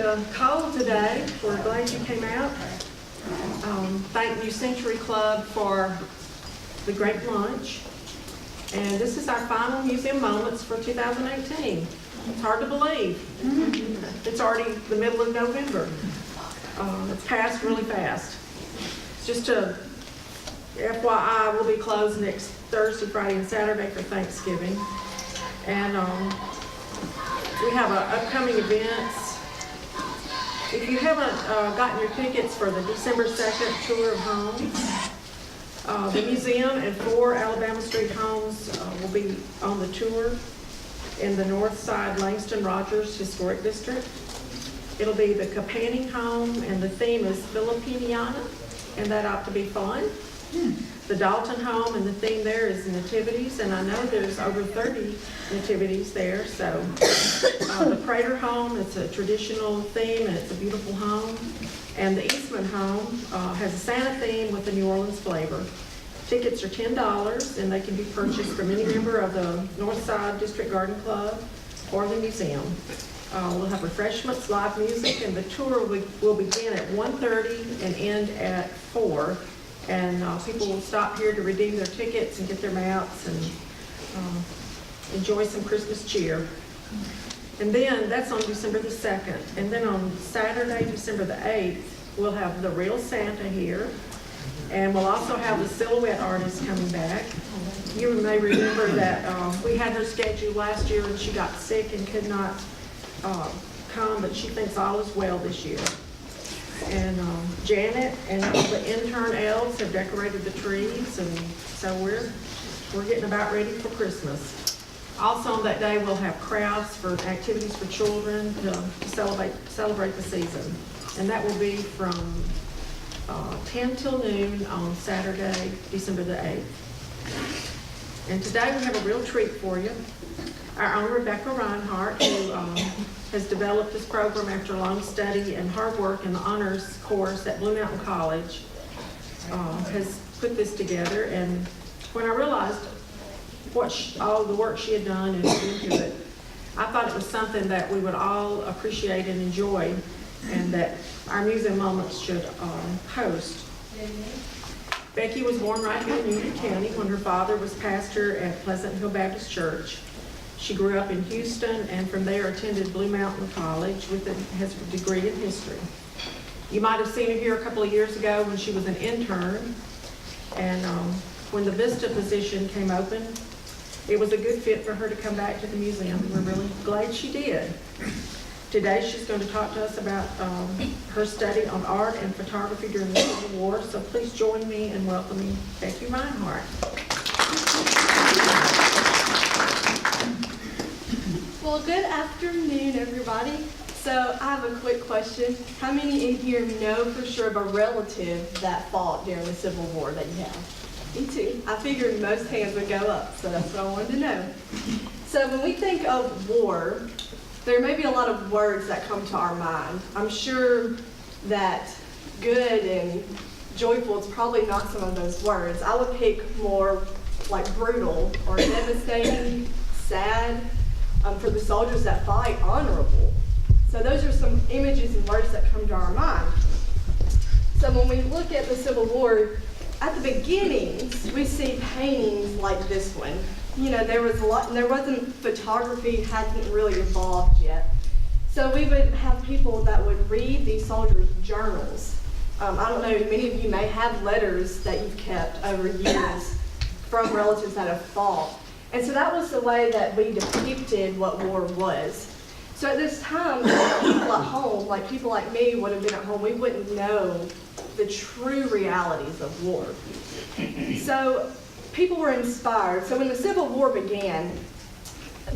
a call today. We're glad you came out. Thank New Century Club for the great lunch. And this is our final museum moments for 2018. It's hard to believe. It's already the middle of November. It's passed really fast. Just a FYI, we'll be closed next Thursday, Friday, and Saturday for Thanksgiving. And we have upcoming events. If you haven't gotten your tickets for the December 2nd tour of homes, the museum and 4 Alabama Street homes will be on the tour in the North Side Langston Rogers Historic District. It'll be the Kapaning home, and the theme is Filipiniana, and that ought to be fun. The Dalton home, and the theme there is nativities, and I know there's over 30 nativities there. So the Prater home, it's a traditional theme, and it's a beautiful home. And the Eastman home has a Santa theme with a New Orleans flavor. Tickets are $10, and they can be purchased from any member of the Northside District Garden Club or the museum. We'll have refreshments, live music, and the tour will begin at 1:30 and end at 4. And people will stop here to redeem their tickets and get their mats and enjoy some Christmas cheer. And then that's on December the 2nd. And then on Saturday, December the 8th, we'll have the real Santa here. And we'll also have the silhouette artist coming back. You may remember that we had her scheduled last year and she got sick and could not come, but she thinks all is well this year. And Janet and all the intern elves have decorated the trees, and so we're getting about ready for Christmas. Also on that day, we'll have crafts for activities for children to celebrate the season, and that will be from 10 till noon on Saturday, December the 8th. And today we have a real treat for you. Our own Rebecca Reinhardt, who has developed this program after long study and hard work in the honors course at Blue Mountain College, has put this together. And when I realized all the work she had done and put into it, I thought it was something that we would all appreciate and enjoy, and that our museum moments should host. Becky was born right here in Union County when her father was pastor at Pleasant Hill Baptist Church. She grew up in Houston and from there attended Blue Mountain College has a degree in history. You might have seen her here a couple of years ago when she was an intern, and when the Vista position came open, it was a good fit for her to come back to the museum. We're really glad she did. Today she's going to talk to us about her study on art and photography during the Civil War, so please join me in welcoming Becky Reinhardt. Well, good afternoon, everybody. So I have a quick question. How many in here know for sure of a relative that fought during the Civil War that you have? Me too. I figured most hands would go up, so that's what I wanted to know. So when we think of war, there may be a lot of words that come to our mind. I'm sure that good and joyful is probably not some of those words. I would pick more like brutal or devastating, sad. For the soldiers that fight, honorable. So those are some images and words that come to our mind. So when we look at the Civil War, at the beginnings, we see paintings like this one. You know, there wasn't photography, hadn't really evolved yet. So we would have people that would read these soldiers' journals. I don't know, many of you may have letters that you've kept over years from relatives that have fought. And so that was the way that we depicted what war was. So at this time, people at home, like people like me would have been at home, we wouldn't know the true realities of war. So people were inspired. So when the Civil War began,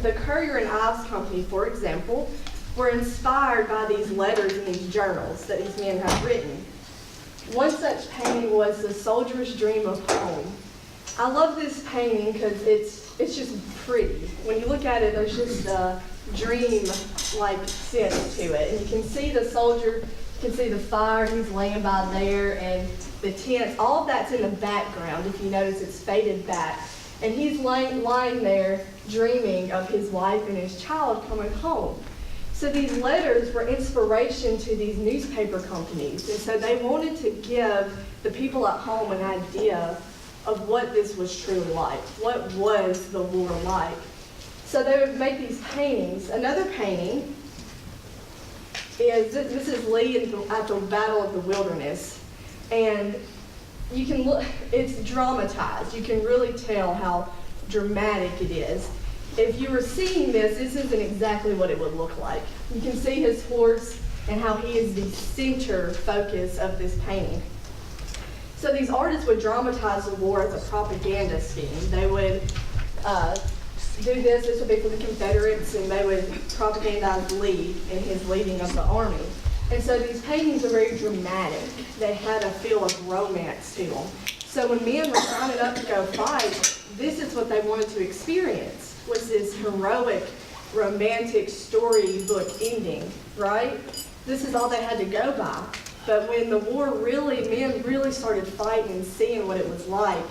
the Courier and Ives Company, for example, were inspired by these letters and these journals that these men have written. One such painting was The Soldier's Dream of Home. I love this painting because it's just pretty. When you look at it, there's just a dream-like sense to it. And you can see the soldier, you can see the fire he's laying by there, and the tents. All of that's in the background. If you notice, it's faded back. And he's lying there dreaming of his wife and his child coming home. So So these letters were inspiration to these newspaper companies, and so they wanted to give the people at home an idea of what this was truly like. What was the war like? So they would make these paintings. Another painting is, this is Lee at the Battle of the Wilderness. And you can look, it's dramatized. You can really tell how dramatic it is. If you were seeing this, this isn't exactly what it would look like. You can see his horse and how he is the center focus of this painting. So these artists would dramatize the war as a propaganda scheme. They would do this would be for the Confederates, and they would propagandize Lee and his leading of the army. And so these paintings are very dramatic. They had a feel of romance to them. So when men were signing up to go fight, this is what they wanted to experience, was this heroic, romantic storybook ending, right? This is all they had to go by. But when the war men really started fighting and seeing what it was like,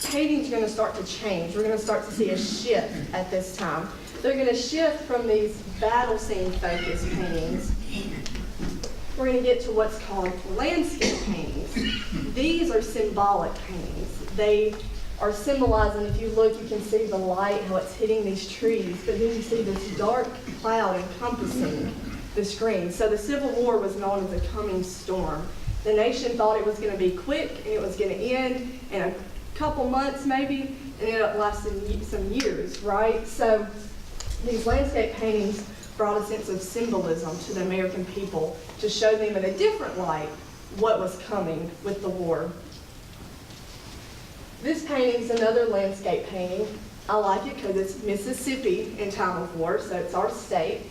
painting's going to start to change. We're going to start to see a shift at this time. They're going to shift from these battle scene focused paintings. We're going to get to what's called landscape paintings. These are symbolic paintings. They are symbolizing, if you look, you can see the light, how it's hitting these trees, but then you see this dark cloud encompassing the screen. So the Civil War was known as a coming storm. The nation thought it was going to be quick and it was going to end in a couple months maybe, and it ended up lasting some years, right? So these landscape paintings brought a sense of symbolism to the American people to show them in a different light what was coming with the war. This painting is another landscape painting. I like it because it's Mississippi in time of war, so it's our state.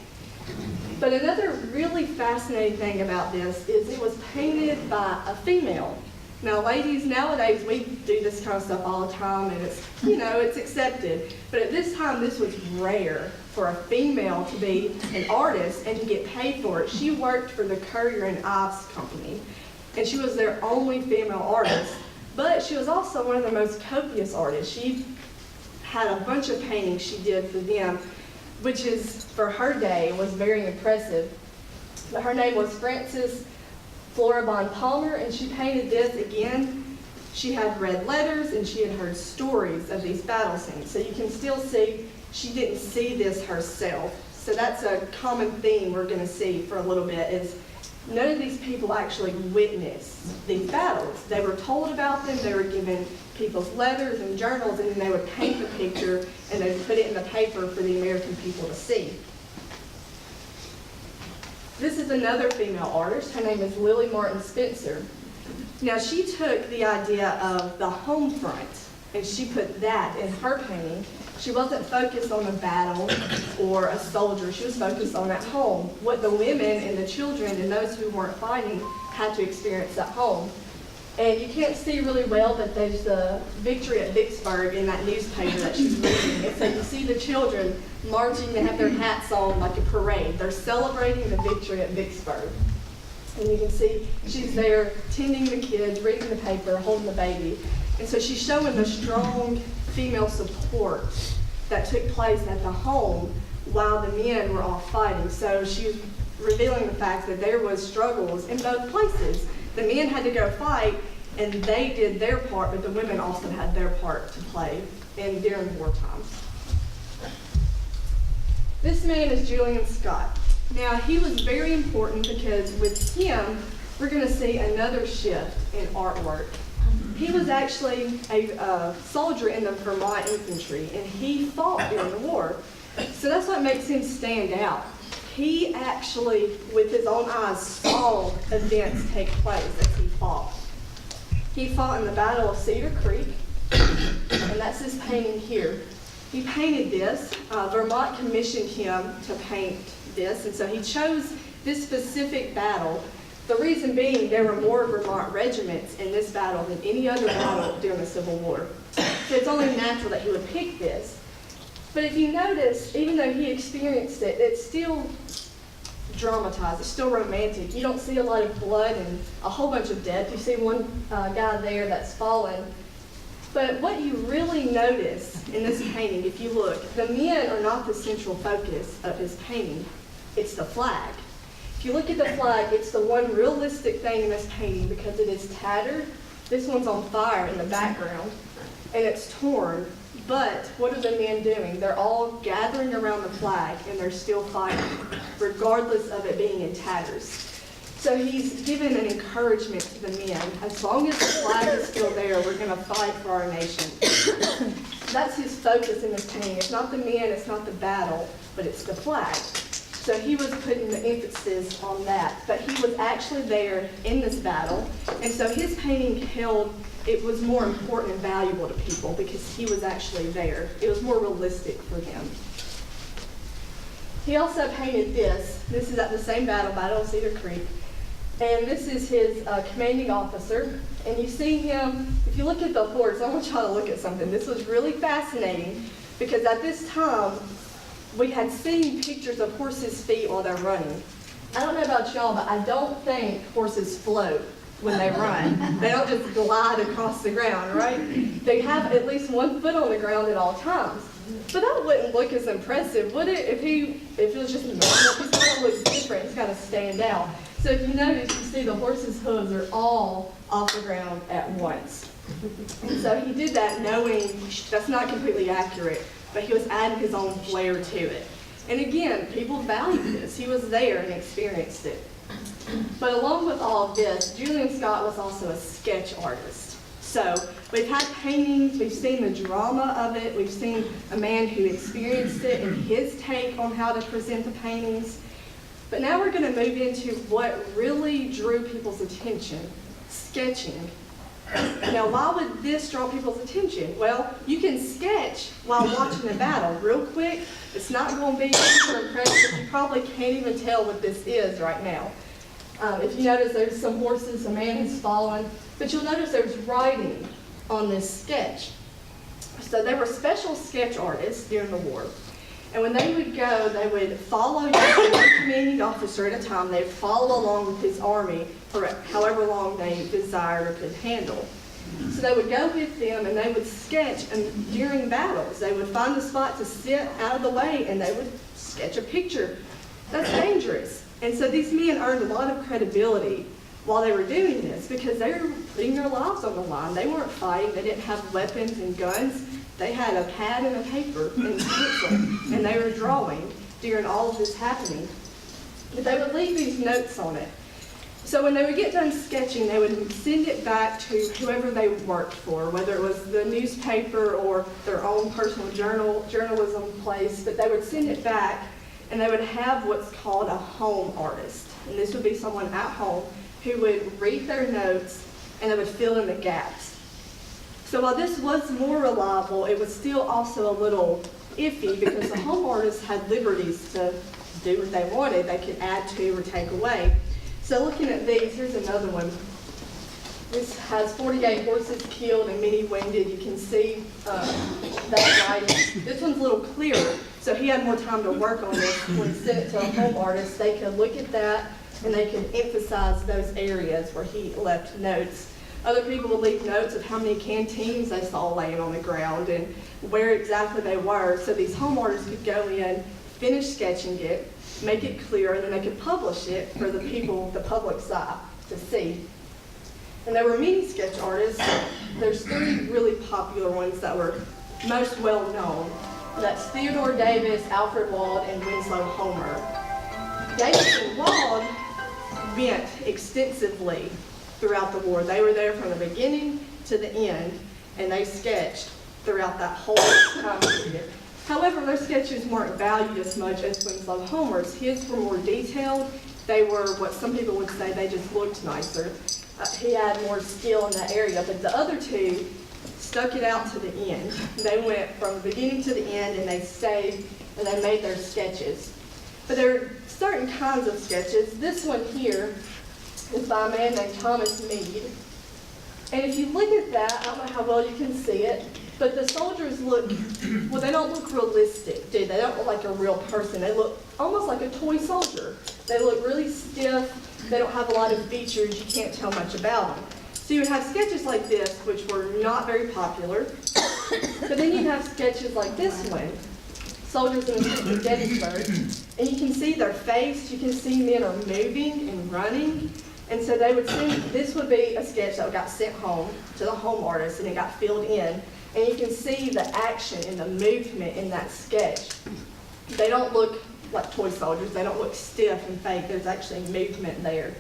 But another really fascinating thing about this is it was painted by a female. Now, ladies, nowadays we do this kind of stuff all the time, and it's, it's accepted. But at this time, this was rare for a female to be an artist and to get paid for it. She worked for the Currier and Ives Company, and she was their only female artist. But she was also one of the most copious artists. She had a bunch of paintings she did for them, which is, for her day, was very impressive. But her name was Frances Floribond Palmer, and she painted this again. She had read letters, and she had heard stories of these battle scenes. So you can still see she didn't see this herself. So that's a common theme we're going to see for a little bit, is none of these people actually witnessed these battles. They were told about them, they were given people's letters and journals, and then they would paint the picture and they'd put it in the paper for the American people to see. This is another female artist. Her name is Lily Martin Spencer. Now, she took the idea of the home front and she put that in her painting. She wasn't focused on a battle or a soldier. She was focused on at home, what the women and the children and those who weren't fighting had to experience at home. And you can't see really well, but there's the victory at Vicksburg in that newspaper that she's reading. And so you see the children marching, they have their hats on like a parade. They're celebrating the victory at Vicksburg. And you can see she's there tending the kids, reading the paper, holding the baby. And so she's showing the strong female support that took place at the home while the men were off fighting. So she's revealing the fact that there was struggles in both places. The men had to go fight, and they did their part, but the women also had their part to play during wartime. This man is Julian Scott. Now, he was very important because with him, we're going to see another shift in artwork. He was actually a soldier in the Vermont infantry, and he fought during the war. So that's what makes him stand out. He actually, with his own eyes, saw events take place as he fought. He fought in the Battle of Cedar Creek, and that's his painting here. He painted this. Vermont commissioned him to paint this, and so he chose this specific battle. The reason being, there were more Vermont regiments in this battle than any other battle during the Civil War. So it's only natural that he would pick this. But if you notice, even though he experienced it, it's still dramatized, it's still romantic. You don't see a lot of blood and a whole bunch of death. You see one guy there that's fallen. But what you really notice in this painting, if you look, the men are not the central focus of his painting. It's the flag. If you look at the flag, it's the one realistic thing in this painting because it is tattered. This one's on fire in the background, and it's torn. But what are the men doing? They're all gathering around the flag, and they're still fighting, regardless of it being in tatters. So he's given an encouragement to the men. As long as the flag is still there, we're going to fight for our nation. That's his focus in this painting. It's not the men, it's not the battle, but it's the flag. So he was putting the emphasis on that. But he was actually there in this battle. And so his painting it was more important and valuable to people because he was actually there. It was more realistic for them. He also painted this. This is at the same Battle of Cedar Creek. And this is his commanding officer. And you see him, if you look at the horse, I want y'all to look at something. This was really fascinating because at this time, we had seen pictures of horses' feet while they're running. I don't know about y'all, but I don't think horses float when they run. They don't just glide across the ground, right? They have at least one foot on the ground at all times. But that wouldn't look as impressive, would it? If it was just normal, he's got to look different. He's got to stand out. So if you notice, you see the horse's hooves are all off the ground at once. And so he did that knowing that's not completely accurate, but he was adding his own flair to it. And again, people value this. He was there and experienced it. But along with all of this, Julian Scott was also a sketch artist. So we've had paintings, we've seen the drama of it, we've seen a man who experienced it and his take on how to present the paintings. But now we're going to move into what really drew people's attention, sketching. Now, why would this draw people's attention? Well, you can sketch while watching a battle real quick. It's not going to be super impressive. You probably can't even tell what this is right now. If you notice, there's some horses, a man is following, but you'll notice there's writing on this sketch. So they were special sketch artists during the war. And when they would go, they would follow one commanding officer at a time. They'd follow along with his army for however long they desired or could handle. So they would go with them and they would sketch, and during battles, they would find a spot to sit out of the way and they would sketch a picture. That's dangerous. And so these men earned a lot of credibility while they were doing this because they were putting their lives on the line. They weren't fighting. They didn't have weapons and guns. They had a pad and a paper and a pencil, and they were drawing during all of this happening. But they would leave these notes on it. So when they would get done sketching, they would send it back to whoever they worked for, whether it was the newspaper or their own personal journalism place, but they would send it back, and they would have what's called a home artist. And this would be someone at home who would read their notes, and they would fill in the gaps. So while this was more reliable, it was still also a little iffy because the home artists had liberties to do what they wanted. They could add to or take away. So looking at these, here's another one. This has 48 horses killed and many wounded. You can see that writing. This one's a little clearer, so he had more time to work on this. When he sent it to a home artist, they could look at that and they could emphasize those areas where he left notes. Other people would leave notes of how many canteens they saw laying on the ground and where exactly they were. So these home artists could go in, finish sketching it, make it clear, and then they could publish it for the people, the public's eye, to see. And there were many sketch artists. There's three really popular ones that were most well known. That's Theodore Davis, Alfred Wald, and Winslow Homer. Davis and Wald went extensively throughout the war. They were there from the beginning to the end, and they sketched throughout that whole time period. However, their sketches weren't valued as much as Winslow Homer's. His were more detailed. They were what some people would say they just looked nicer. He had more skill in that area, but the other two stuck it out to the end. They went from the beginning to the end, and they stayed, and they made their sketches. But there are certain kinds of sketches. This one here is by a man named Thomas Meade. And if you look at that, I don't know how well you can see it, but the soldiers look, well, they don't look realistic, do they? They don't look like a real person. They look almost like a toy soldier. They look really stiff. They don't have a lot of features. You can't tell much about them. So you would have sketches like this, which were not very popular. But then you'd have sketches like this one. soldiers in the streets of Gettysburg. And you can see their face, you can see men are moving and running. And so they would send, this would be a sketch that got sent home to the home artist and it got filled in. And you can see the action and the movement in that sketch. They don't look like toy soldiers, they don't look stiff and fake, there's actually movement there.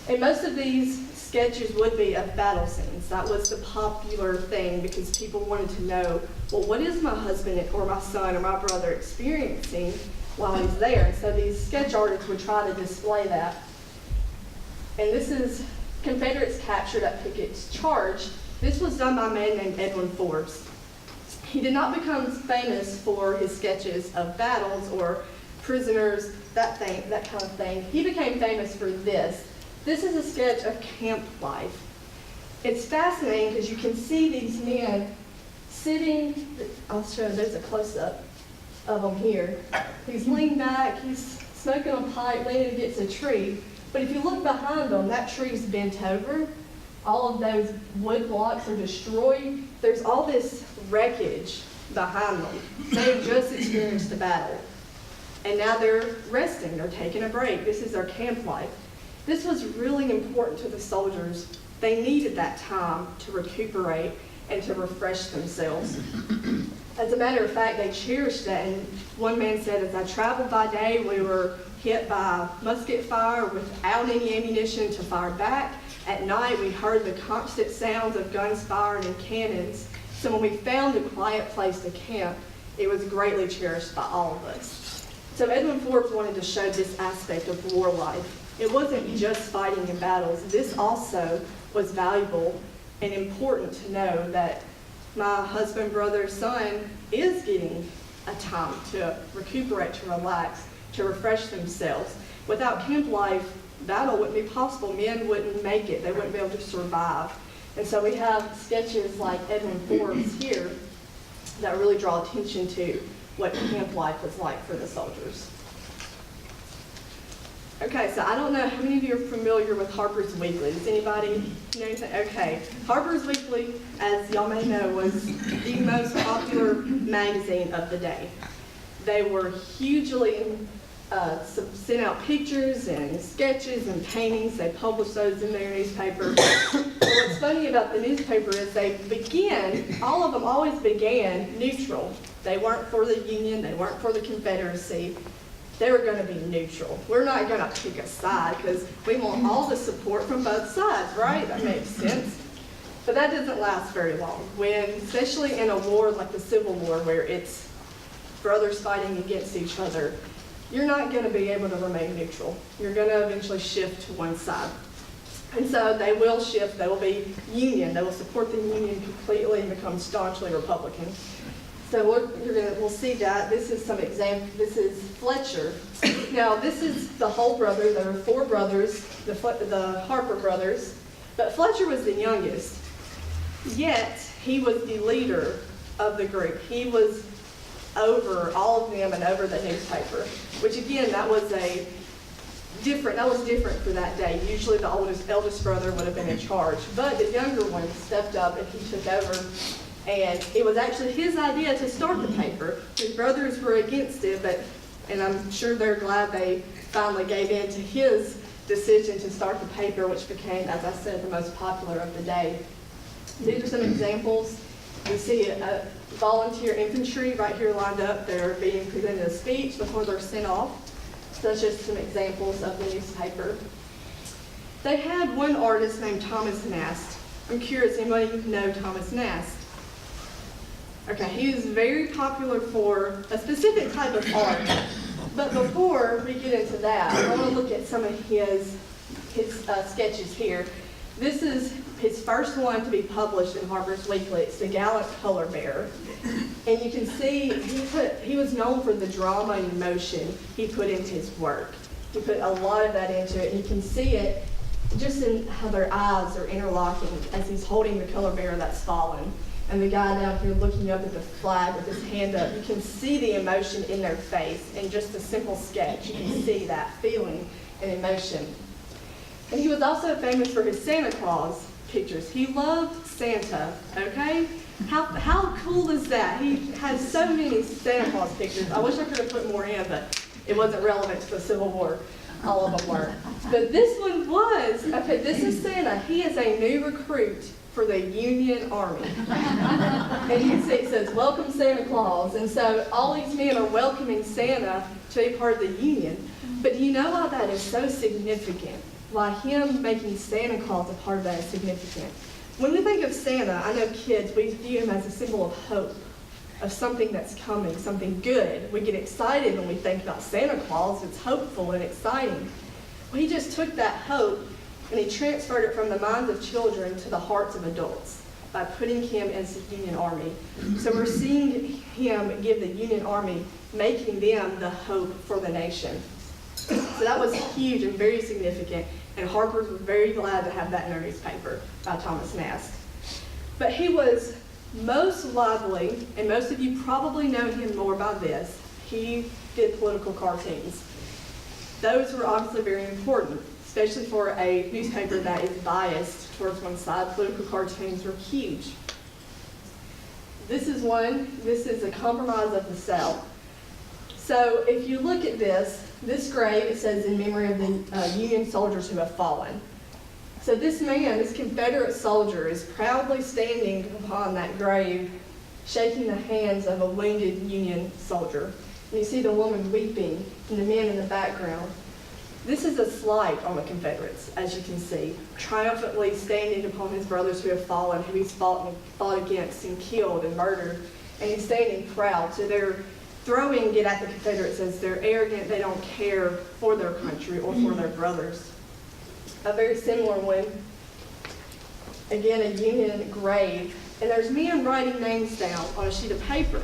And most of these sketches would be of battle scenes. That was the popular thing because people wanted to know, well, what is my husband or my son or my brother experiencing while he's there? And so these sketch artists would try to display that. And this is Confederates captured at Pickett's Charge. This was done by a man named Edwin Forbes. He did not become famous for his sketches of battles or prisoners, that kind of thing. He became famous for this. This is a sketch of camp life. It's fascinating because you can see these men sitting, I'll show, there's a close-up of him here. He's leaned back, he's smoking a pipe, leaning against a tree. But if you look behind them, that tree's bent over. All of those wood blocks are destroyed. There's all this wreckage behind them. They've just experienced a battle. And now they're resting, they're taking a break. This is their camp life. This was really important to the soldiers. They needed that time to recuperate and to refresh themselves. As a matter of fact, they cherished that. And one man said, as I traveled by day, we were hit by musket fire without any ammunition to fire back. At night, we heard the constant sounds of guns firing and cannons. So when we found a quiet place to camp, it was greatly cherished by all of us. So Edwin Forbes wanted to show this aspect of war life. It wasn't just fighting in battles. This also was valuable and important to know that my husband, brother, son is getting a time to recuperate, to relax, to refresh themselves. Without camp life, battle wouldn't be possible. Men wouldn't make it. They wouldn't be able to survive. And so we have sketches like Edwin Forbes here that really draw attention to what camp life was like for the soldiers. Okay, so I don't know how many of you are familiar with Harper's Weekly. Does anybody know anything? Okay, Harper's Weekly, as y'all may know, was the most popular magazine of the day. They were hugely sent out pictures and sketches and paintings. They published those in their newspaper. What's funny about the newspaper is all of them always began neutral. They weren't for the Union, they weren't for the Confederacy. They were going to be neutral. We're not going to pick a side because we want all the support from both sides, right? That makes sense. But that doesn't last very long. Especially in a war like the Civil War where it's brothers fighting against each other, you're not going to be able to remain neutral. You're going to eventually shift to one side. And so they will shift. They will be Union. They will support the Union completely and become staunchly Republican. So we'll see that. This is some example. This is Fletcher. Now this is the Hull brothers. There were 4 brothers, the Harper brothers, but Fletcher was the youngest. Yet he was the leader of the group. He was over all of them and over the newspaper, which again, that was different for that day. Usually the eldest brother would have been in charge, but the younger one stepped up and he took over. And it was actually his idea to start the paper. His brothers were against it, and I'm sure they're glad they finally gave in to his decision to start the paper, which became, as I said, the most popular of the day. These are some examples. We see a volunteer infantry right here lined up. They're being presented a speech before they're sent off. So that's just some examples of the newspaper. They had one artist named Thomas Nast. I'm curious, anybody know Thomas Nast? Okay, he was very popular for a specific type of art. But before we get into that, I want to look at some of his sketches here. This is his first one to be published in Harper's Weekly. It's The Gallant Color Bearer. And you can see he was known for the drama and emotion he put into his work. He put a lot of that into it, and you can see it just in how their eyes are interlocking as he's holding the color bearer that's fallen. And the guy down here looking up at the flag with his hand up, you can see the emotion in their face in just a simple sketch. You can see that feeling and emotion. And he was also famous for his Santa Claus pictures. He loved Santa, okay? How cool is that? He has so many Santa Claus pictures. I wish I could have put more in, but it wasn't relevant to the Civil War. All of them weren't. But this one was. Okay, this is Santa. He is a new recruit for the Union Army. And you can see it says, "Welcome Santa Claus." And so all these men are welcoming Santa to be part of the Union. But do you know why that is so significant? Why him making Santa Claus a part of that is significant? When we think of Santa, I know kids, we view him as a symbol of hope, of something that's coming, something good. We get excited when we think about Santa Claus. It's hopeful and exciting. Well, he just took that hope and he transferred it from the minds of children to the hearts of adults by putting him as the Union Army. So we're seeing him give the Union Army, making them the hope for the nation. So that was huge and very significant, and Harper's was very glad to have that in their newspaper by Thomas Nast. But he was most lively, and most of you probably know him more by this, he did political cartoons. Those were obviously very important, especially for a newspaper that is biased towards one side. Political cartoons were huge. This is a compromise of the South. So if you look at this grave, it says in memory of the Union soldiers who have fallen. So this man, this Confederate soldier, is proudly standing upon that grave, shaking the hands of a wounded Union soldier. And you see the woman weeping and the men in the background. This is a slight on the Confederates, as you can see, triumphantly standing upon his brothers who have fallen, who he's fought against and killed and murdered, and he's standing proud. So they're throwing it at the Confederates as they're arrogant, they don't care for their country or for their brothers. A very similar one, again, a Union grave, and there's men writing names down on a sheet of paper.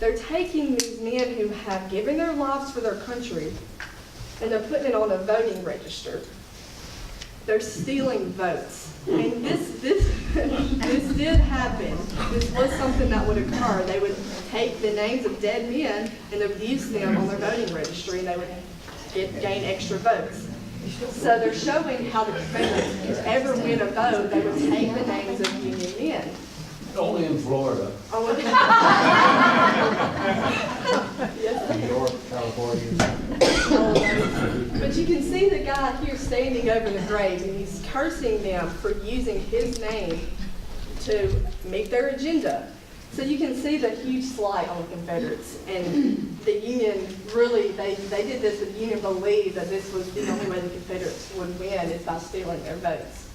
They're taking these men who have given their lives for their country, and they're putting it on a voting register. They're stealing votes. And this did happen. This was something that would occur. They would take the names of dead men and they would use them on their voting registry, and they would gain extra votes. So they're showing how the Confederates, to ever win a vote, they would take the names of Union men. Only in Florida. Yes. New York, California. But you can see the guy here standing over the grave, and he's cursing them for using his name to meet their agenda. So you can see the huge slight on the Confederates. And the Union really, they did this, the Union believed that this was the only way the Confederates would win is by stealing their votes.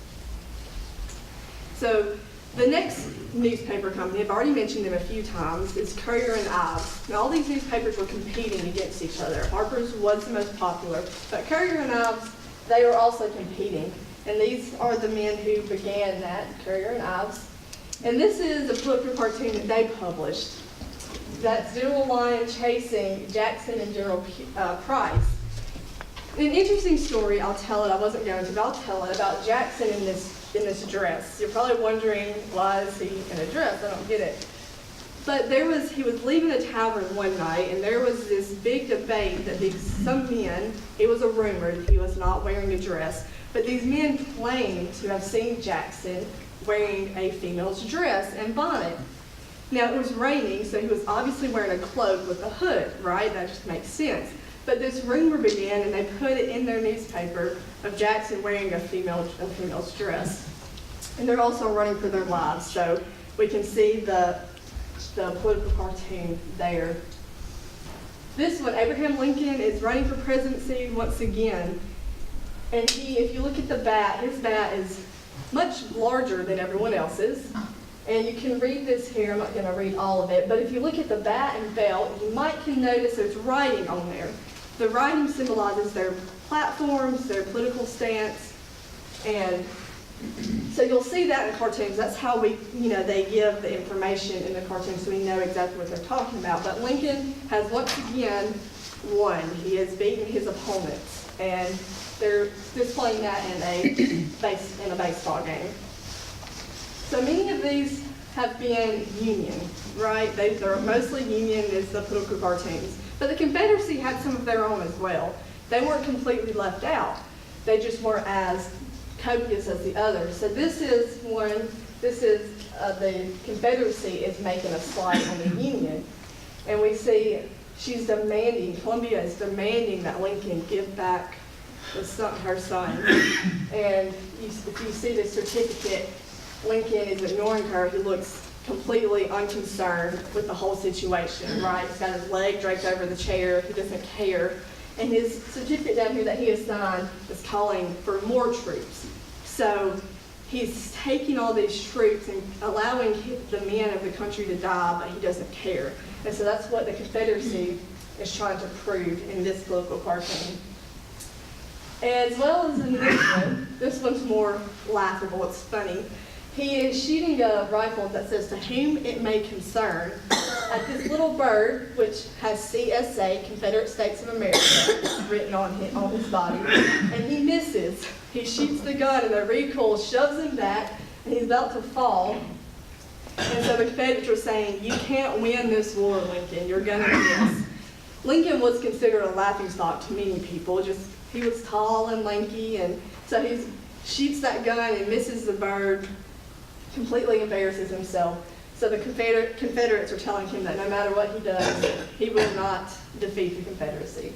So the next newspaper company, I've already mentioned them a few times, is Courier and Ives. Now all these newspapers were competing against each other. Harper's was the most popular, but Courier and Ives, they were also competing. And these are the men who began that, Courier and Ives. And this is a political cartoon that they published. That's General Lyon chasing Jackson and General Price. An interesting story, I'll tell it, I wasn't going to, but I'll tell it, about Jackson in this dress. You're probably wondering, why is he in a dress? I don't get it. But he was leaving a tavern one night, and there was this big debate that some men, it was a rumor that he was not wearing a dress, but these men claimed to have seen Jackson wearing a female's dress and bonnet. Now it was raining, so he was obviously wearing a cloak with a hood, right? That just makes sense. But this rumor began, and they put it in their newspaper of Jackson wearing a female's dress. And they're also running for their lives, so we can see the political cartoon there. This one, Abraham Lincoln is running for presidency once again. And if you look at the bat, his bat is much larger than everyone else's. And you can read this here, I'm not going to read all of it, but if you look at the bat and belt, you can notice there's writing on there. The writing symbolizes their platforms, their political stance, and so you'll see that in cartoons. That's how they give the information in the cartoon, so we know exactly what they're talking about. But Lincoln has once again won. He has beaten his opponents, and they're displaying that in a baseball game. So many of these have been Union, right? They're mostly Union is the political cartoons. But the Confederacy had some of their own as well. They weren't completely left out. They just weren't as copious as the other. So this is the Confederacy is making a slight on the Union. And we see Columbia is demanding that Lincoln give back her son. And if you see the certificate, Lincoln is ignoring her. He looks completely unconcerned with the whole situation, right? He's got his leg draped over the chair. He doesn't care. And his certificate down here that he has signed is calling for more troops. So he's taking all these troops and allowing the men of the country to die, but he doesn't care. And so that's what the Confederacy is trying to prove in this political cartoon. As well as in this one's more laughable, it's funny. He is shooting a rifle that says, "To whom it may concern," at this little bird, which has CSA, Confederate States of America, written on his body, and he misses. He shoots the gun, and the recoil shoves him back, and he's about to fall. And so the Confederates are saying, "You can't win this war, Lincoln. You're going to miss." Lincoln was considered a laughingstock to many people. He was tall and lanky, and so he shoots that gun and misses the bird, completely embarrasses himself. So the Confederates are telling him that no matter what he does, he will not defeat the Confederacy.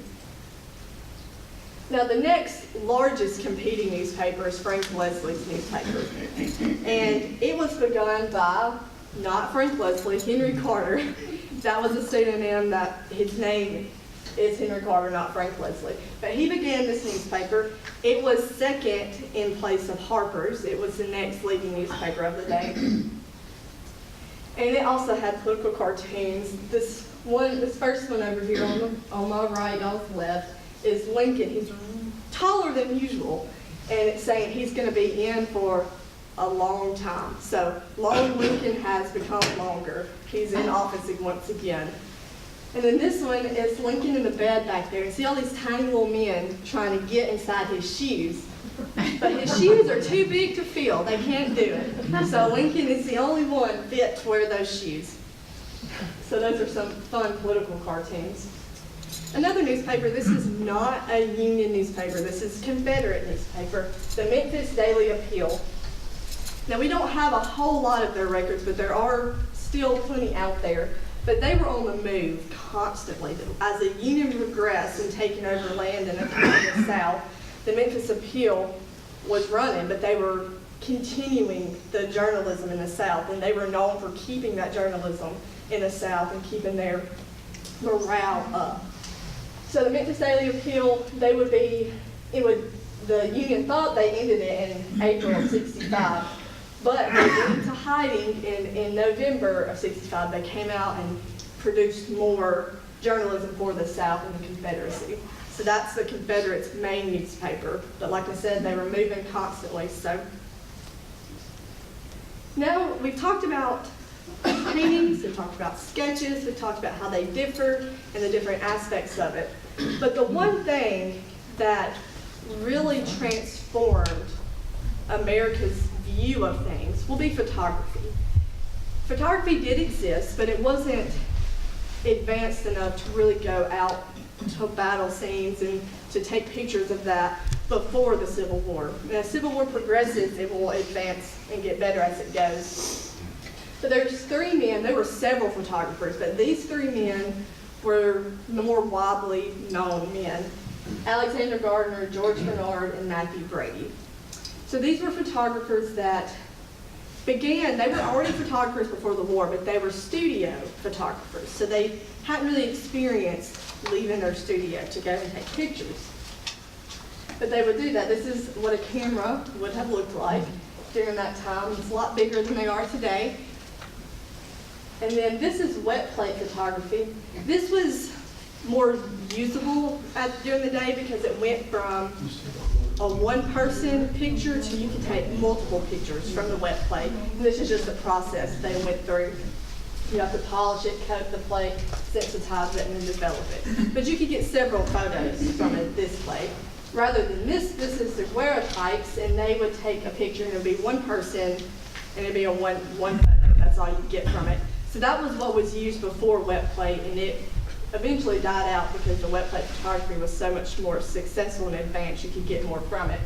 Now, the next largest competing newspaper is Frank Leslie's newspaper. And it was begun by, not Frank Leslie, Henry Carter. That was a pseudonym that his name is Henry Carter, not Frank Leslie. But he began this newspaper. It was second in place of Harper's. It was the next leading newspaper of the day. And it also had political cartoons. This first one over here on my right, y'all's left, is Lincoln. He's taller than usual, and it's saying he's going to be in for a long time. So long Lincoln has become longer. He's in office once again. And then this one is Lincoln in the bed back there. And see all these tiny little men trying to get inside his shoes. But his shoes are too big to fill. They can't do it. So Lincoln is the only one fit to wear those shoes. So those are some fun political cartoons. Another newspaper, this is not a Union newspaper. This is a Confederate newspaper, the Memphis Daily Appeal. Now, we don't have a whole lot of their records, but there are still plenty out there. But they were on the move constantly. As the Union progressed in taking over land in the South, the Memphis Appeal was running, but they were continuing the journalism in the South, and they were known for keeping that journalism in the South and keeping their morale up. So the Memphis Daily Appeal, the Union thought they ended it in April of '65. But they went into hiding in November of '65. They came out and produced more journalism for the South and the Confederacy. So that's the Confederates' main newspaper. But like I said, they were moving constantly. So now we've talked about paintings, we've talked about sketches, we've talked about how they differ and the different aspects of it. But the one thing that really transformed America's view of things will be photography. Photography did exist, but it wasn't advanced enough to really go out to battle scenes and to take pictures of that before the Civil War. And as Civil War progresses, it will advance and get better as it goes. But there's three men, there were several photographers, but these three men were the more widely known men: Alexander Gardner, George Bernard, and Matthew Brady. So these were photographers that they were already photographers before the war, but they were studio photographers. So they hadn't really experienced leaving their studio to go and take pictures. But they would do that. This is what a camera would have looked like during that time. It's a lot bigger than they are today. And then this is wet plate photography. This was more usable during the day because it went from a one-person picture to you could take multiple pictures from the wet plate. And this is just the process they went through. You have to polish it, coat the plate, sensitize it, and then develop it. But you could get several photos from this plate. Rather than this is the daguerreotypes, and they would take a picture, and it would be one person, and it would be a one photo. That's all you get from it. So that was what was used before wet plate, and it eventually died out because the wet plate photography was so much more successful and advanced, you could get more from it.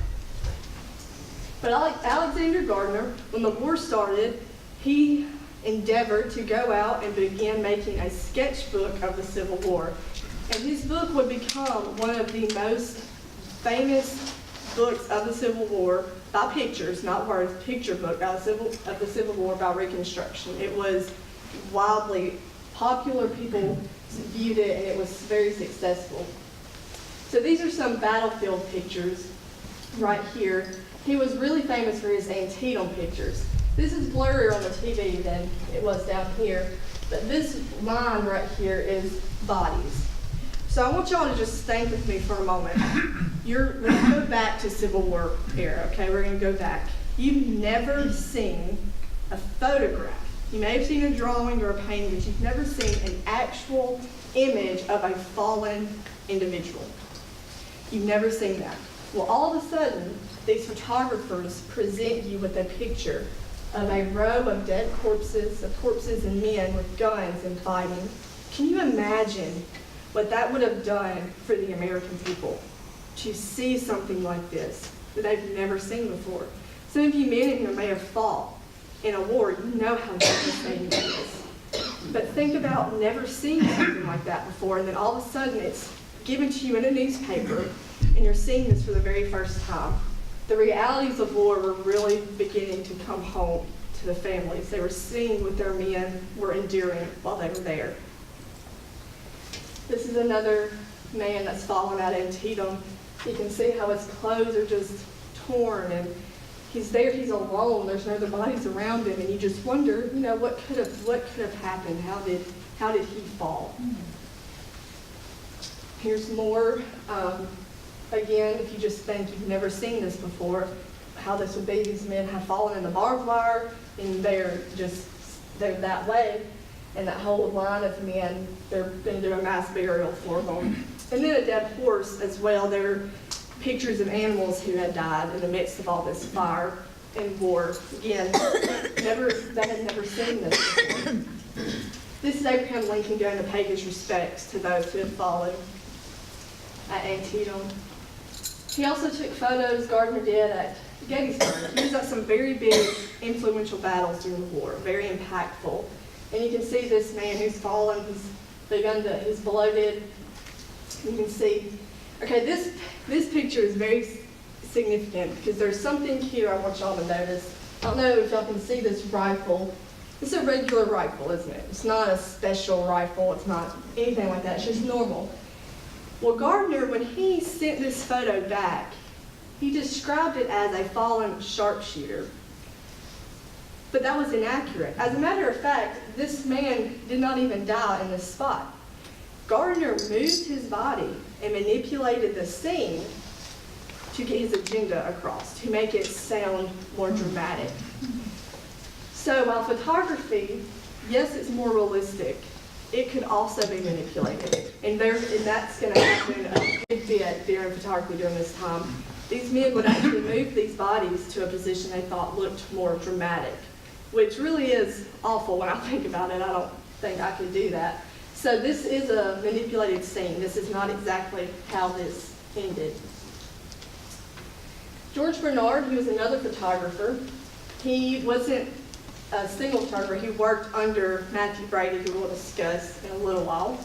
But Alexander Gardner, when the war started, he endeavored to go out and begin making a sketchbook of the Civil War. And his book would become one of the most famous books of the Civil War by pictures, not words, picture book of the Civil War by Reconstruction. It was wildly popular, people viewed it, and it was very successful. So these are some battlefield pictures right here. He was really famous for his Antietam pictures. This is blurrier on the TV than it was down here, but this line right here is bodies. So I want y'all to just think with me for a moment. Let's go back to Civil War era, okay? We're gonna go back. You've never seen a photograph. You may have seen a drawing or a painting, but you've never seen an actual image of a fallen individual. You've never seen that. Well, all of a sudden, these photographers present you with a picture of a row of dead corpses, and men with guns and fighting. Can you imagine what that would have done for the American people to see something like this that they've never seen before? Some of you men in here may have fought in a war. You know how devastating it is. But think about never seeing something like that before, and then all of a sudden it's given to you in a newspaper, and you're seeing this for the very first time. The realities of war were really beginning to come home to the families. They were seeing what their men were enduring while they were there. This is another man that's fallen out of Antietam. You can see how his clothes are just torn, and he's there, he's alone, there's no other bodies around him, and you just wonder, what could have happened? How did he fall? Here's more. Again, if you just think you've never seen this before, how this would be. These men have fallen in the barbed wire, and they're that way. And that whole line of men, they're going to do a mass burial for them. And then a dead horse as well. There are pictures of animals who had died in the midst of all this fire and war. Again, they had never seen this before. This is Abraham Lincoln going to pay his respects to those who had fallen at Antietam. He also took photos, Gardner did, at Gettysburg. He was at some very big, influential battles during the war, very impactful. And you can see this man who's fallen, he's bloated. You can see, okay, this picture is very significant because there's something here I want y'all to notice. I don't know if y'all can see this rifle. It's a regular rifle, isn't it? It's not a special rifle. It's not anything like that. It's just normal. Well, Gardner, when he sent this photo back, he described it as a fallen sharpshooter. But that was inaccurate. As a matter of fact, this man did not even die in this spot. Gardner moved his body and manipulated the scene to get his agenda across, to make it sound more dramatic. So while photography, yes, it's more realistic, it could also be manipulated. And that's going to happen a big bit during photography during this time. These men would actually move these bodies to a position they thought looked more dramatic, which really is awful when I think about it. I don't think I could do that. So this is a manipulated scene. This is not exactly how this ended. George Bernard, who was another photographer, he wasn't a single photographer. He worked under Matthew Brady, who we'll discuss in a little while.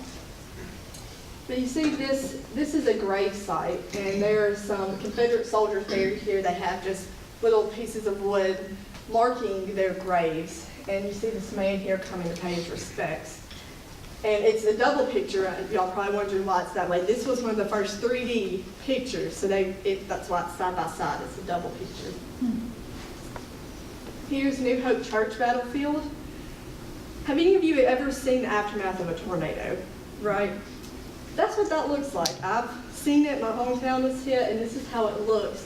But you see, this is a grave site, and there are some Confederate soldiers buried here. They have just little pieces of wood marking their graves. And you see this man here coming to pay his respects. And it's a double picture. Y'all probably wondering why it's that way. This was one of the first 3D pictures, so that's why it's side by side. It's a double picture. Here's New Hope Church battlefield. Have any of you ever seen the aftermath of a tornado? Right? That's what that looks like. I've seen it. My hometown was hit, and this is how it looks.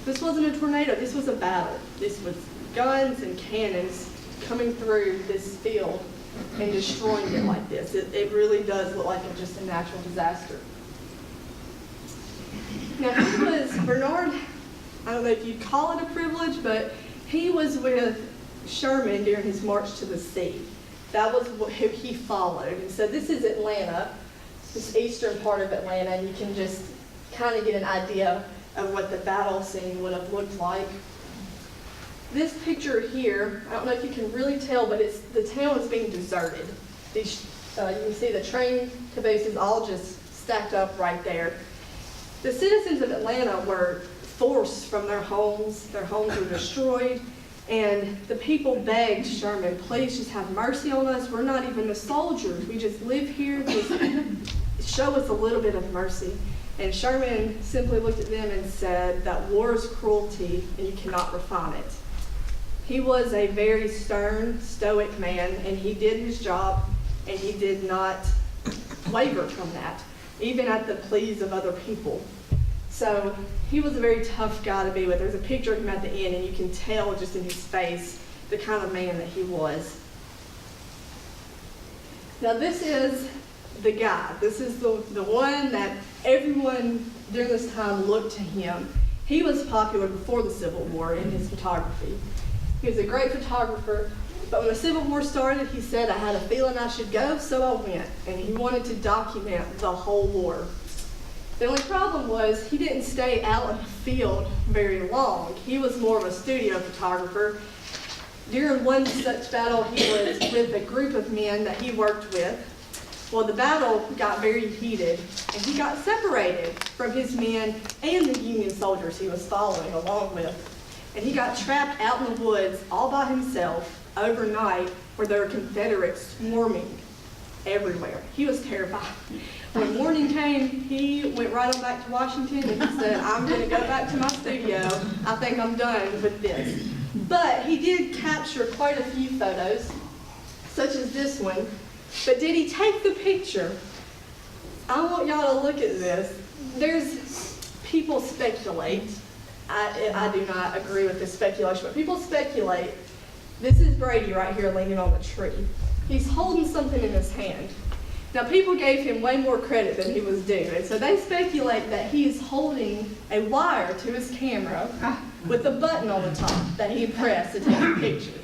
This wasn't a tornado. This was a battle. This was guns and cannons coming through this field and destroying it like this. It really does look like just a natural disaster. Now, Bernard, I don't know if you'd call it a privilege, but he was with Sherman during his march to the sea. That was who he followed. And so this is Atlanta, this eastern part of Atlanta, and you can just kind of get an idea of what the battle scene would have looked like. This picture here, I don't know if you can really tell, but the town is being deserted. These, you can see the train cabooses all just stacked up right there. The citizens of Atlanta were forced from their homes were destroyed, and the people begged Sherman, please just have mercy on us. We're not even the soldiers. We just live here. Just show us a little bit of mercy. And Sherman simply looked at them and said that war is cruelty and you cannot refine it. He was a very stern, stoic man, and he did his job, and he did not waver from that, even at the pleas of other people. So he was a very tough guy to be with. There's a picture of him at the end, and you can tell just in his face the kind of man that he was. Now this is the guy. This is the one that everyone during this time looked to him. He was popular before the Civil War in his photography. He was a great photographer, but when the Civil War started, he said, I had a feeling I should go, so I went. And he wanted to document the whole war. The only problem was he didn't stay out in the field very long. He was more of a studio photographer. During one such battle, he was with a group of men that he worked with. Well, the battle got very heated, and he got separated from his men and the Union soldiers he was following along with. And he got trapped out in the woods all by himself overnight where there were Confederates swarming everywhere. He was terrified. When morning came, he went right on back to Washington and he said, I'm going to go back to my studio. I think I'm done with this. But he did capture quite a few photos, such as this one. But did he take the picture? I want y'all to look at this. There's people speculate. I do not agree with this speculation, but people speculate. This is Brady right here leaning on the tree. He's holding something in his hand. Now, people gave him way more credit than he was due, and so they speculate that he's holding a wire to his camera with a button on the top that he pressed to take a picture.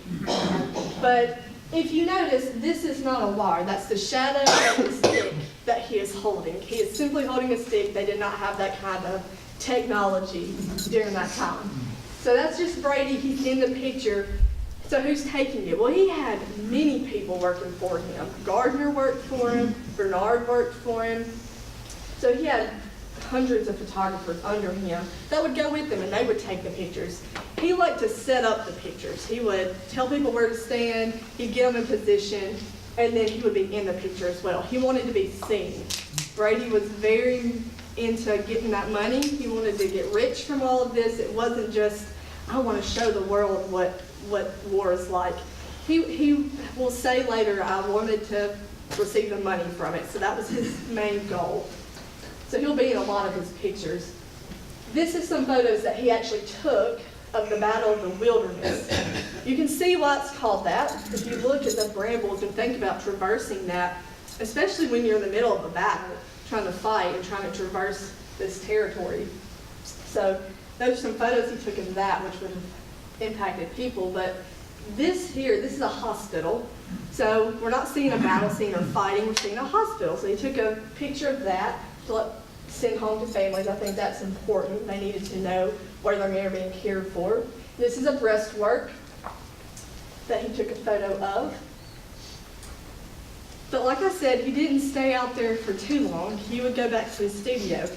But if you notice, this is not a wire. That's the shadow of the stick that he is holding. He is simply holding a stick. They did not have that kind of technology during that time. So that's just Brady. He's in the picture. So who's taking it? Well, he had many people working for him. Gardner worked for him. Bernard worked for him. So he had hundreds of photographers under him that would go with him, and they would take the pictures. He liked to set up the pictures. He would tell people where to stand. He'd get them in position, and then he would be in the picture as well. He wanted to be seen. Brady was very into getting that money. He wanted to get rich from all of this. It wasn't just, I want to show the world what war is like. He will say later, I wanted to receive the money from it. So that was his main goal. So he'll be in a lot of his pictures. This is some photos that he actually took of the Battle of the Wilderness. You can see why it's called that. If you look at the brambles and think about traversing that, especially when you're in the middle of a battle, trying to fight and trying to traverse this territory. So those are some photos he took of that, which would have impacted people. But this here, this is a hospital. So we're not seeing a battle scene or fighting, we're seeing a hospital. So he took a picture of that to send home to families. I think that's important. They needed to know where their men are being cared for. This is a breastwork that he took a photo of. But like I said, he didn't stay out there for too long. He would go back to his studio.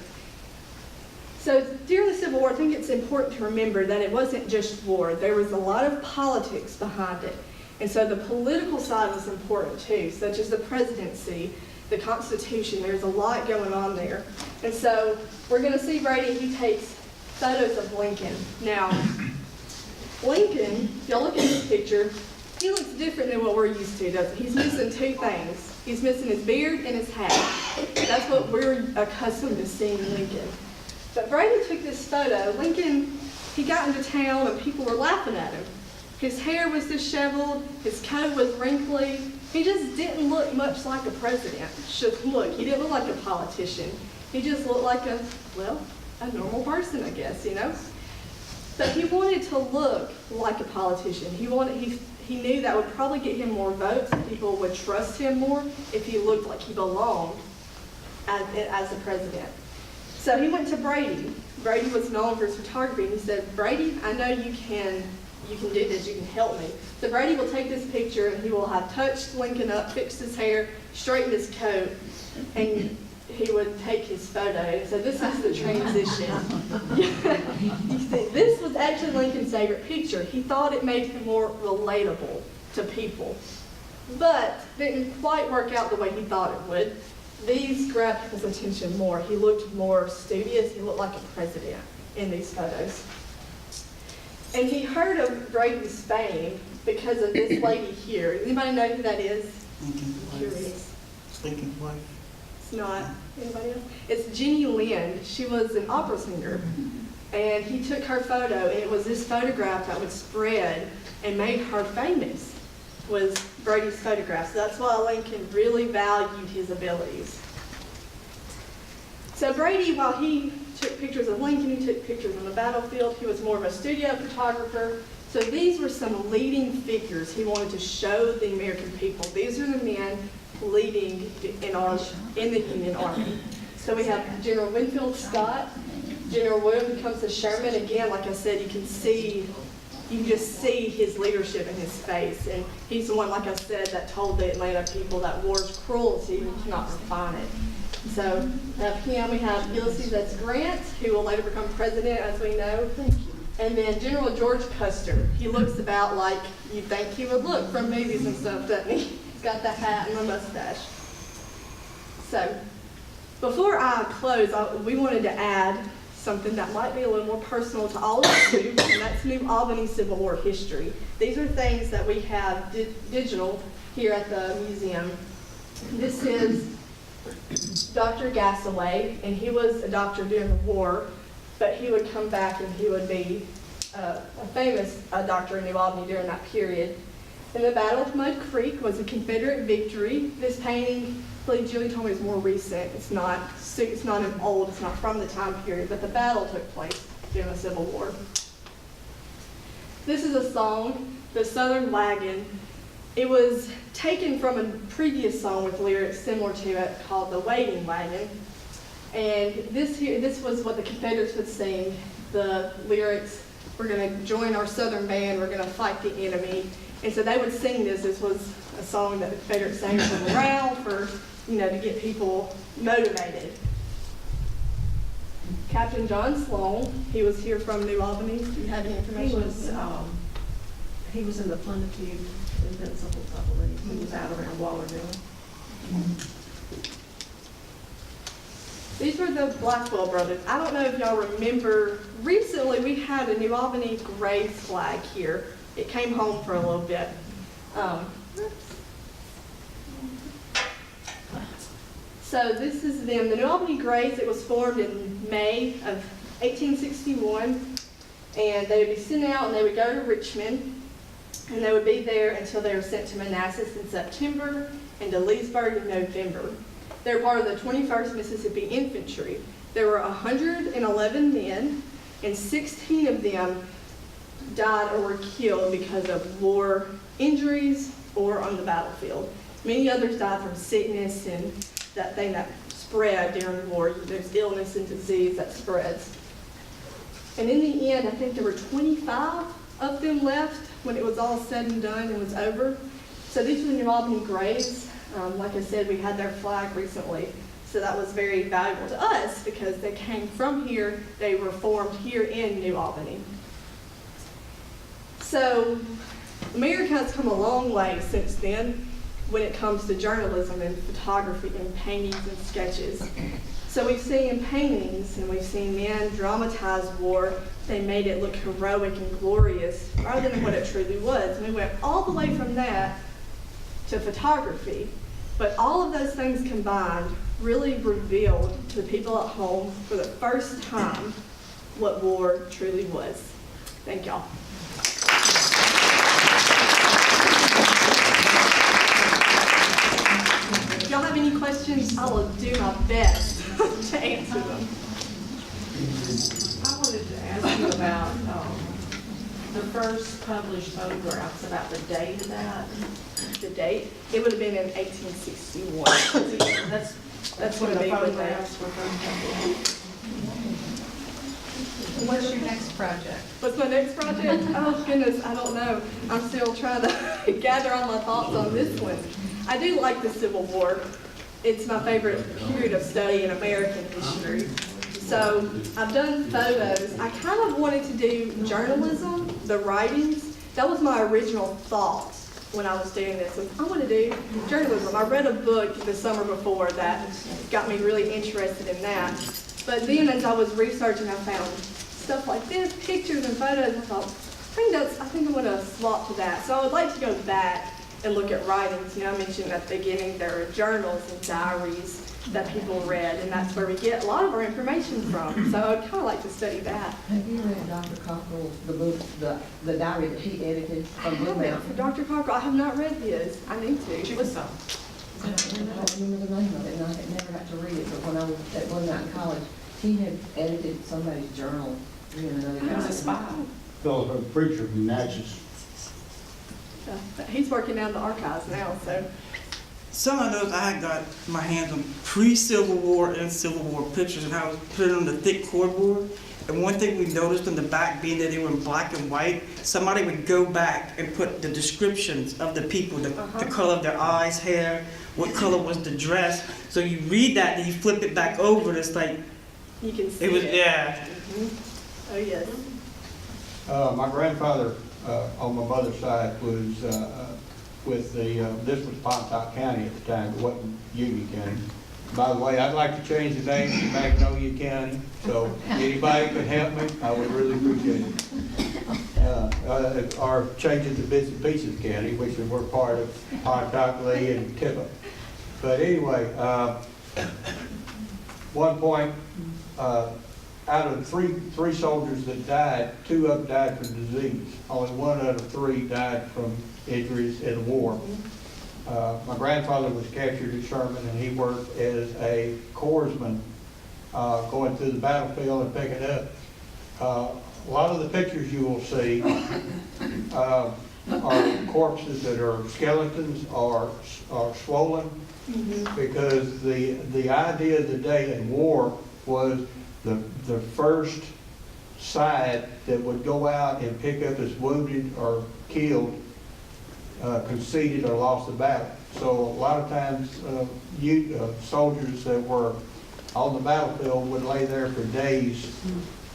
So during the Civil War, I think it's important to remember that it wasn't just war. There was a lot of politics behind it. And so the political side was important too, such as the presidency, the Constitution. There's a lot going on there. And so we're going to see Brady, he takes photos of Lincoln. Now, Lincoln, if y'all look at this picture, he looks different than what we're used to, doesn't he? He's missing two things. He's missing his beard and his hat. That's what we're accustomed to seeing Lincoln. But Brady took this photo. Lincoln, he got into town and people were laughing at him. His hair was disheveled, his coat was wrinkly. He just didn't look much like a president. He didn't look like a politician. He just looked like a normal person, I guess, you know? But he wanted to look like a politician. He knew that would probably get him more votes, and people would trust him more if he looked like he belonged as the president. So he went to Brady. Brady was known for his photography, and he said, Brady, I know you can you can do this, you can help me. So Brady will take this picture and he will have touched Lincoln up, fixed his hair, straightened his coat, and he would take his photo. So this is the transition. You see, this was actually Lincoln's favorite picture. He thought it made him more relatable to people, but didn't quite work out the way he thought it would. These grabbed people's attention more. He looked more studious. He looked like a president in these photos. And he heard of Brady's fame because of this lady here. Anybody know who that is? Curious. Lincoln's wife. It's not. Anybody else? It's Jenny Lind. She was an opera singer. And he took her photo, and it was this photograph that would spread and made her famous, was Brady's photograph. So that's why Lincoln really valued his abilities. So Brady, while he took pictures of Lincoln, he took pictures on the battlefield. He was more of a studio photographer. So these were some leading figures he wanted to show the American people. These are the men leading in the Union Army. So we have General Winfield Scott. General William becomes the Sherman. Again, like I said, you can just see his leadership in his face. And he's the one, like I said, that told the Atlanta people that war is cruelty, we cannot refine it. So we have him, we have Ulysses S. Grant, who will later become president, as we know. And then General George Custer. He looks about like you think he would look from movies and stuff, doesn't he? He's got the hat and the mustache. So before I close, we wanted to add something that might be a little more personal to all of you, and that's New Albany Civil War history. These are things that we have digital here at the museum. This is Dr. Gassaway, and he was a doctor during the war, but he would come back and he would be a famous doctor in New Albany during that period. And the Battle of Mud Creek was a Confederate victory. This painting, I believe Julie told me, is more recent. It's not an old, it's not from the time period, but the battle took place during the Civil War. This is a song, The Southern Wagon. It was taken from a previous song with lyrics similar to it called The Waiting Wagon. And this was what the Confederates would sing. The lyrics, we're going to join our Southern band, we're going to fight the enemy. And so they would sing this. This was a song that the Confederates sang for morale, for, to get people motivated. Captain John Sloan, he was here from New Albany. Do you have any information? He was in the Plenitude Invincibles, I believe. He was out around Wallerville. These were the Blackwell brothers. I don't know if y'all remember, recently we had a New Albany Grays flag here. It came home for a little bit. So this is them. The New Albany Grays, it was formed in May of 1861. And they would be sent out and they would go to Richmond. And they would be there until they were sent to Manassas in September and to Leesburg in November. They were part of the 21st Mississippi Infantry. There were 111 men, and 16 of them died or were killed because of war injuries or on the battlefield. Many others died from sickness and that thing that spread during the war. There's illness and disease that spreads. And in the end, I think there were 25 of them left when it was all said and done and was over. So these were the New Albany Grays. Like I said, we had their flag recently. So that was very valuable to us because they came from here. They were formed here in New Albany. So America has come a long way since then when it comes to journalism and photography and paintings and sketches. So we've seen paintings and we've seen men dramatize war. They made it look heroic and glorious rather than what it truly was. And we went all the way from that to photography. But all of those things combined really revealed to the people at home for the first time what war truly was. Thank y'all. If y'all have any questions, I will do my best to answer them. I wanted to ask you about the first published photographs, about the date of that. The date, it would have been in 1861. That's when the photographs were first published. What's your next project? What's my next project? Oh goodness, I don't know. I'm still trying to gather all my thoughts on this one. I do like the Civil War. It's my favorite period of study in American history. So I've done photos. I kind of wanted to do journalism, the writings. That was my original thought when I was doing this. Was I want to do journalism. I read a book the summer before that got me really interested in that. But then as I was researching, I found stuff like this, pictures and photos. I thought, I think I'm going to swap to that. So I would like to go back and look at writings. You know, I mentioned at the beginning there are journals and diaries that people read, and that's where we get a lot of our information from. So I'd kind of like to study that. Have you read Dr. Cockrell's, the book, the diary that he edited from Blue Mountain? Dr. Cockrell, I have not read his. I need to. She was so. I don't remember the name of it, and I had never got to read it, but when I was at Blue Mountain College, he had edited somebody's journal. You know, another He was guy. a spy. Philip, a preacher from Natchez. He's working down the archives now, so. Some of those I got my hands on pre-Civil War and Civil War pictures, and I was put it on the thick cardboard. And one thing we noticed on the back, being that they were in black and white, somebody would go back and put the descriptions of the people, the color of their eyes, hair, what color was the dress. So you read that, and you flip it back over, and it's like, You can see it was, it. yeah. Oh, yes. My grandfather, on my mother's side was, with the, this was Pontotoc County at the time, it wasn't Union County. By the way, I'd like to change the name to Magnolia County, so anybody could help me, I would really appreciate it. Or change it to Bits and Pieces County, which we're part of Pontotoc, Lee, and Tippah. But anyway, one point, out of three soldiers that died, 2 of them died from disease. Only 1 out of 3 died from injuries in the war. My grandfather was captured at Sherman, and he worked as a corpsman, going through the battlefield and picking up. A lot of the pictures you will see are corpses that are skeletons or swollen, because the idea of the day in war was the first side that would go out and pick up as wounded or killed conceded or lost the battle. So a lot of times soldiers that were on the battlefield would lay there for days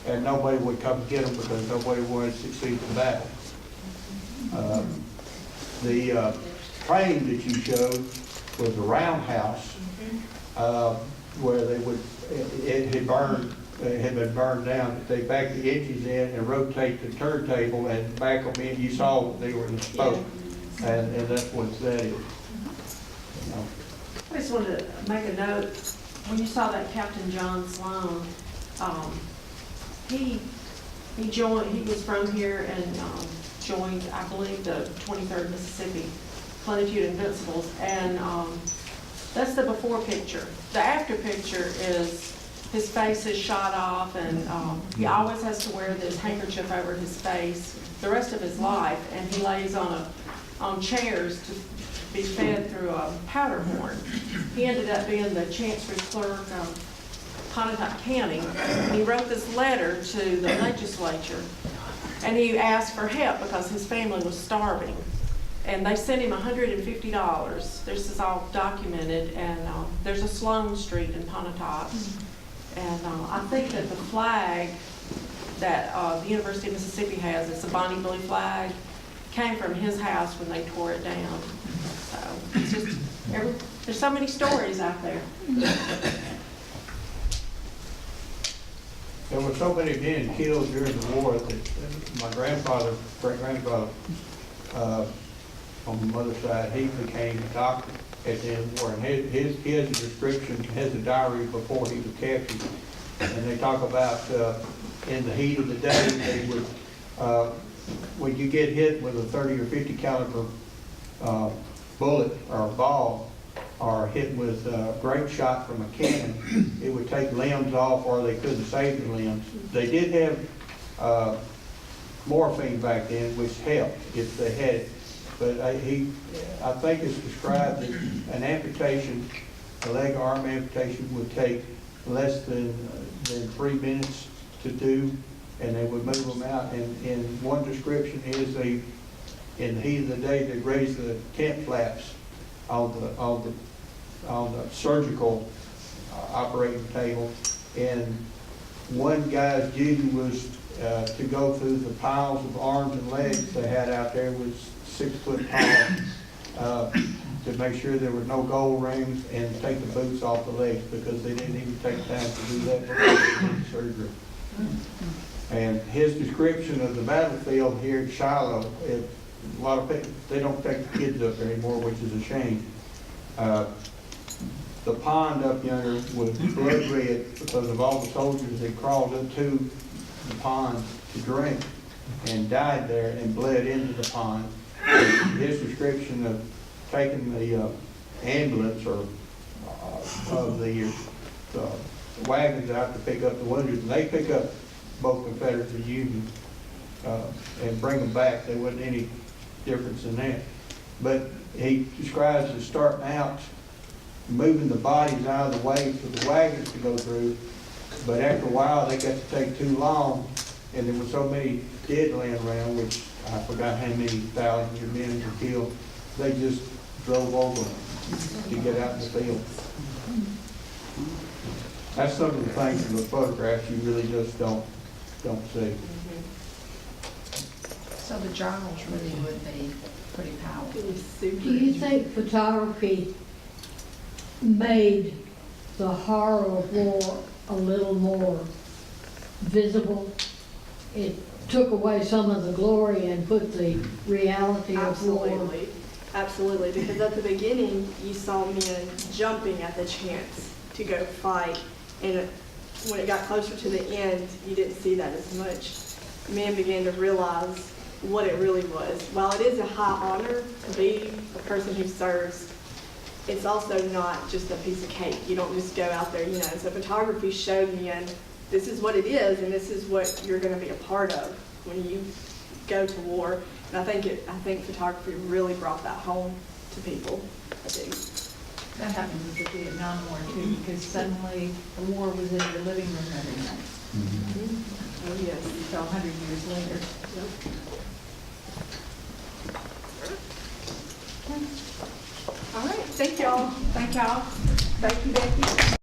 and nobody would come get them because nobody wanted to succeed in the battle. The train that you showed was a roundhouse where they would, it had been burned down. They back the engines in and rotate the turntable and back them in. You saw they were in the spoke, and that's what that is. I just wanted to make a note, when you saw that Captain John Sloan, he was from here and joined, I believe, the 23rd Mississippi Plenitude Invincibles, and that's the before picture. The after picture is his face is shot off, and he always has to wear this handkerchief over his face the rest of his life, and he lays on chairs to be fed through a powder horn. He ended up being the Chancery Clerk of Pontotoc County. He wrote this letter to the legislature, and he asked for help because his family was starving. And they sent him $150. This is all documented, and there's a Sloan Street in Pontotoc. And I think that the flag that the University of Mississippi has, it's a Bonnie Blue flag, came from his house when they tore it down. So it's just, there's so many stories out there. There were so many men killed during the war that my grandfather, great-grandfather, on the mother's side, he became a doctor at the end of the war. And he has a description, has a diary before he was captured. And they talk about in the heat of the day, they would, when you get hit with a 30 or 50 caliber bullet or ball, or hit with a grape shot from a cannon, it would take limbs off, or they couldn't save the limbs. They did have morphine back then, which helped if they had it. But I think it's described that an amputation, a leg or arm amputation, would take less than 3 minutes to do. and they would move them out. And one description is they, in the heat of the day, they raise the tent flaps on the surgical operating table. And one guy's duty was to go through the piles of arms and legs they had out there with 6-foot pile to make sure there were no gold rings and take the boots off the legs, because they didn't even take time to do that before they did the surgery. And his description of the battlefield here at Shiloh, a lot of people, they don't take the kids up there anymore, which is a shame. The pond up yonder was blood red because of all the soldiers that crawled up to the pond to drink and died there and bled into the pond. His description of taking the ambulance or of the wagons out to pick up the wounded, and they pick up both Confederate and Union and bring them back. There wasn't any difference in that. But he describes it starting out, moving the bodies out of the way for the wagons to go through, but after a while they got to take too long, and there were so many dead laying around, which I forgot how many thousands of men were killed, they just drove over them to get out in the field. That's some of the things in the photographs you really just don't see. So the journals really would be pretty powerful. It was super. Do you think photography made the horror of war a little more visible? It took away some of the glory and put the reality of war. Absolutely, absolutely, because at the beginning, you saw men jumping at the chance to go fight, and when it got closer to the end, you didn't see that as much. Men began to realize what it really was. While it is a high honor to be a person who serves, it's also not just a piece of cake. You don't just go out there, So photography showed men this is what it is, and this is what you're going to be a part of when you go to war. And I think photography really brought that home to people. I do. That happened with the Vietnam War too, because suddenly the war was in your living room every night. Oh, yes. So 100 years later. All right, thank y'all. Thank y'all. Thank you, Becky.